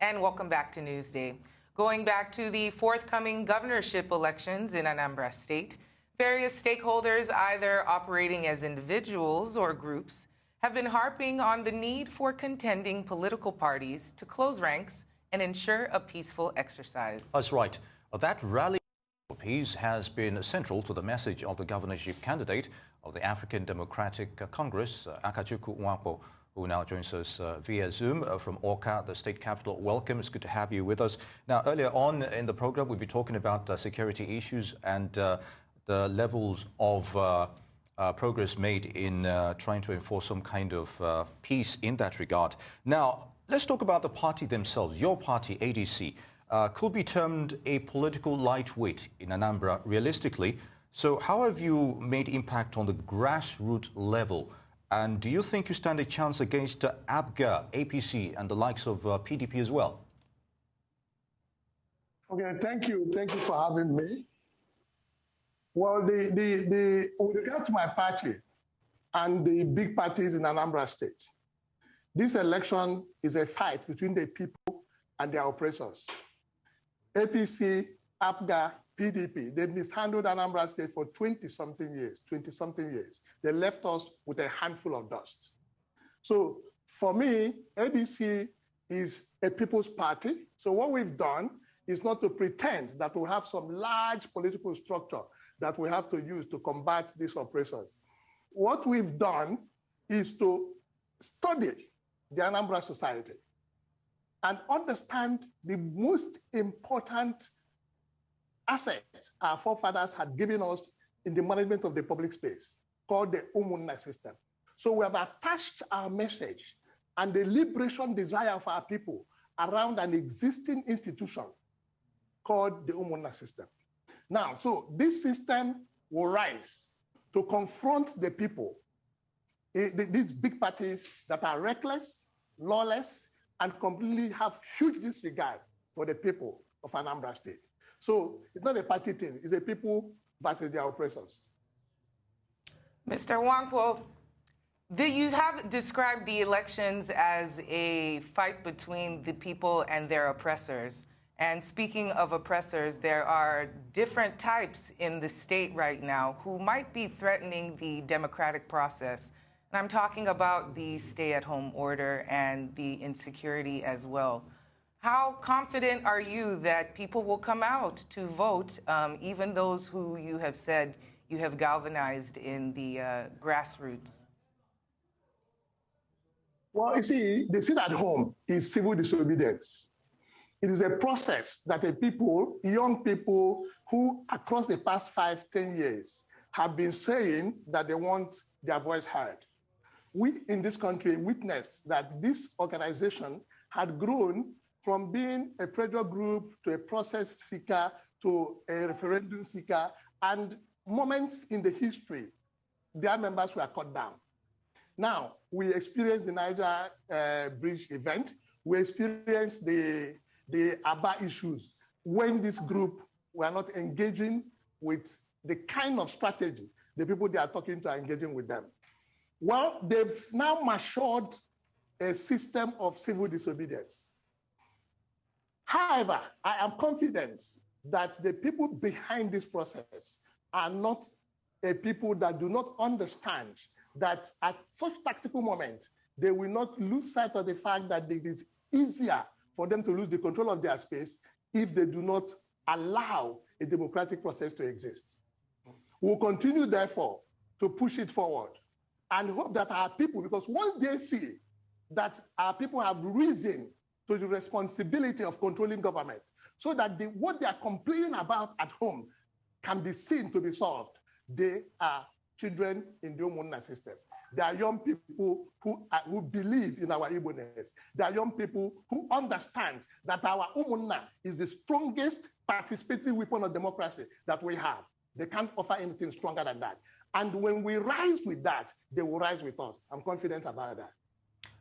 And welcome back to Newsday. Going back to the forthcoming governorship elections in Anambra State, various stakeholders, either operating as individuals or groups, have been harping on the need for contending political parties to close ranks and ensure a peaceful exercise. That's right. That rally for peace has been central to the message of the governorship candidate of the African Democratic Congress, Akachukwu Nwankpo, who now joins us via Zoom from Awka, the state capital. Welcome. It's good to have you with us. Now, earlier on in the program, we'll be talking about security issues and the levels of progress made in trying to enforce some kind of peace in that regard. Now, let's talk about the party themselves. Your party, ADC, could be termed a political lightweight in Anambra, realistically. So how have you made impact on the grassroots level? And do you think you stand a chance against ABGA, APC, and the likes of PDP as well? Okay, thank you. Thank you for having me. Well, with regard to my party and the big parties in Anambra State, this election is a fight between the people and their oppressors. APC, ABGA, PDP, they mishandled Anambra State for 20-something years. They left us with a handful of dust. So for me, ABC is a people's party. So what we've done is not to pretend that we have some large political structure that we have to use to combat these oppressors. What we've done is to study the Anambra society and understand the most important asset our forefathers had given us in the management of the public space, called the Umunna system. So we have attached our message and the liberation desire of our people around an existing institution called the Umunna system. Now, so this system will rise to confront the people, these big parties that are reckless, lawless, and completely have huge disregard for the people of Anambra State. So it's not a party thing, it's a people versus their oppressors. Mr. Nwankpo, you have described the elections as a fight between the people and their oppressors. And speaking of oppressors, there are different types in the state right now who might be threatening the democratic process. And I'm talking about the stay-at-home order and the insecurity as well. How confident are you that people will come out to vote, even those who you have said you have galvanized in the grassroots? Well, you see, the sit-at-home is civil disobedience. It is a process that the people, young people who across the past 5-10 years have been saying that they want their voice heard. We in this country witnessed that this organization had grown from being a pressure group to a process seeker to a referendum seeker, and moments in the history, their members were cut down. Now, we experienced the Niger Bridge event. We experienced the Aba issues when this group were not engaging with the kind of strategy the people they are talking to are engaging with them. Well, they've now matured a system of civil disobedience. However, I am confident that the people behind this process are not a people that do not understand that at such tactical moment, they will not lose sight of the fact that it is easier for them to lose the control of their space if they do not allow a democratic process to exist. We'll continue, therefore, to push it forward and hope that our people, because once they see that our people have risen to the responsibility of controlling government, so that what they are complaining about at home can be seen to be solved, they are children in the Umunna system. They are young people who believe in our Igbo-ness. They are young people who understand that our Umunna is the strongest participatory weapon of democracy that we have. They can't offer anything stronger than that. And when we rise with that, they will rise with us. I'm confident about that.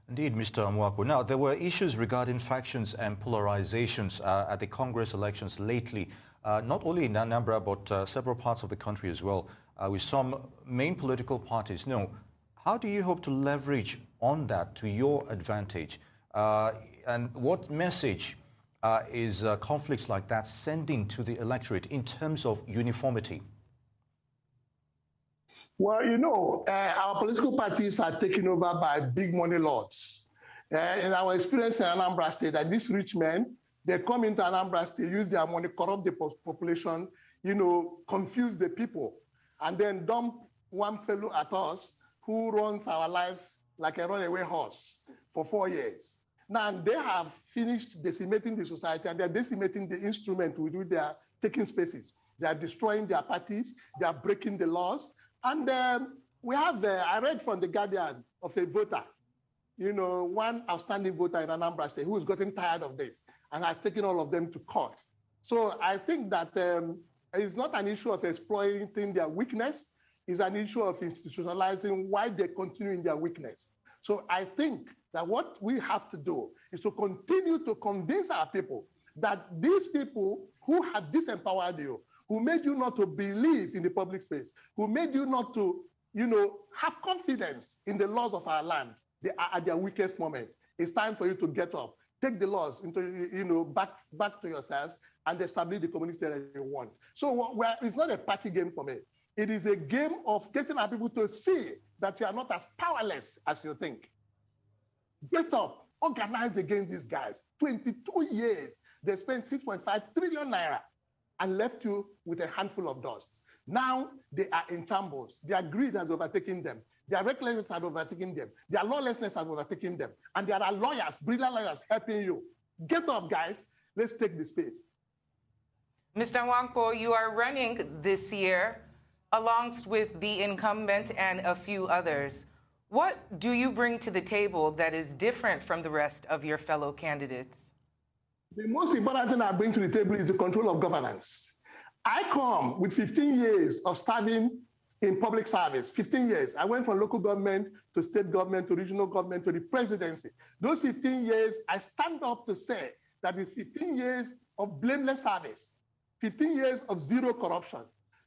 Indeed, Mr. Nwankpo. Now, there were issues regarding factions and polarizations at the Congress elections lately, not only in Anambra, but several parts of the country as well, with some main political parties. Now, how do you hope to leverage on that to your advantage? And what message is conflicts like that sending to the electorate in terms of uniformity? Well, you know, our political parties are taken over by big money lords. In our experience in Anambra State, that these rich men, they come into Anambra State, use their money, corrupt the population, you know, confuse the people, and then dump one fellow at us who runs our life like a runaway horse for 4 years. Now, they have finished decimating the society, and they're decimating the instrument with which they are taking spaces. They are destroying their parties, they are breaking the laws. And we have, I read from The Guardian of a voter, you know, one outstanding voter in Anambra State who has gotten tired of this and has taken all of them to court. So I think that it's not an issue of exploiting their weakness, it's an issue of institutionalizing why they continue in their weakness. So I think that what we have to do is to continue to convince our people that these people who have disempowered you, who made you not to believe in the public space, who made you not to, you know, have confidence in the laws of our land, they are at their weakest moment. It's time for you to get up, take the laws into, you know, back to yourselves and establish the community that you want. So it's not a party game for me. It is a game of getting our people to see that you are not as powerless as you think. Get up, organize against these guys. 22 years, they spent 6.5 trillion naira and left you with a handful of dust. Now they are in shambles. Their greed has overtaken them. Their recklessness has overtaken them. Their lawlessness has overtaken them. And there are lawyers, brilliant lawyers helping you. Get up, guys. Let's take the space. Mr. Nwankpo, you are running this year alongst with the incumbent and a few others. What do you bring to the table that is different from the rest of your fellow candidates? The most important thing I bring to the table is the control of governance. I come with 15 years of serving in public service, 15 years. I went from local government to state government to regional government to the presidency. Those 15 years, I stand up to say that it's 15 years of blameless service, 15 years of zero corruption,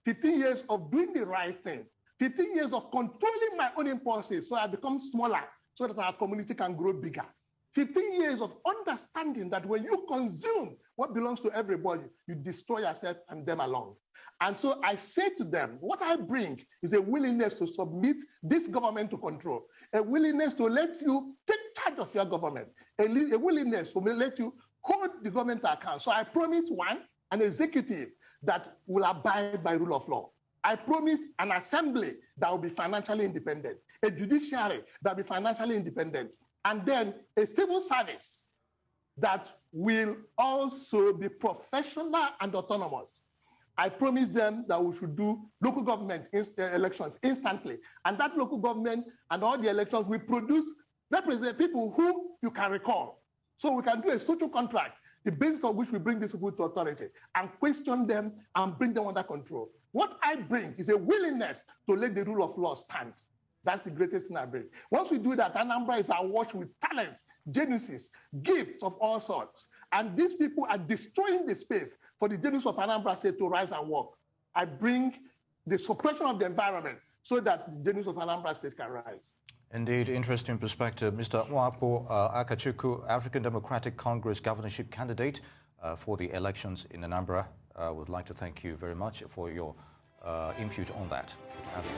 15 years of doing the right thing, 15 years of controlling my own impulses so I become smaller so that our community can grow bigger. 15 years of understanding that when you consume what belongs to everybody, you destroy yourself and them along. And so I say to them, what I bring is a willingness to submit this government to control, a willingness to let you take charge of your government, a willingness to let you hold the government to account. So I promise, one, an executive that will abide by rule of law. I promise an assembly that will be financially independent, a judiciary that will be financially independent, and then a civil service that will also be professional and autonomous. I promise them that we should do local government elections instantly, and that local government and all the elections will represent people who you can recall. So we can do a social contract, the basis of which we bring these people to authority and question them and bring them under control. What I bring is a willingness to let the rule of law stand. That's the greatest thing I bring. Once we do that, Anambra is awash with talents, geniuses, gifts of all sorts. And these people are destroying the space for the genius of Anambra State to rise and work. I bring the suppression of the environment so that the genius of Anambra State can rise. Indeed, interesting perspective. Mr. Nze Akachukwu, African Democratic Congress governorship candidate for the elections in Anambra. I would like to thank you very much for your input on that. Good to have you.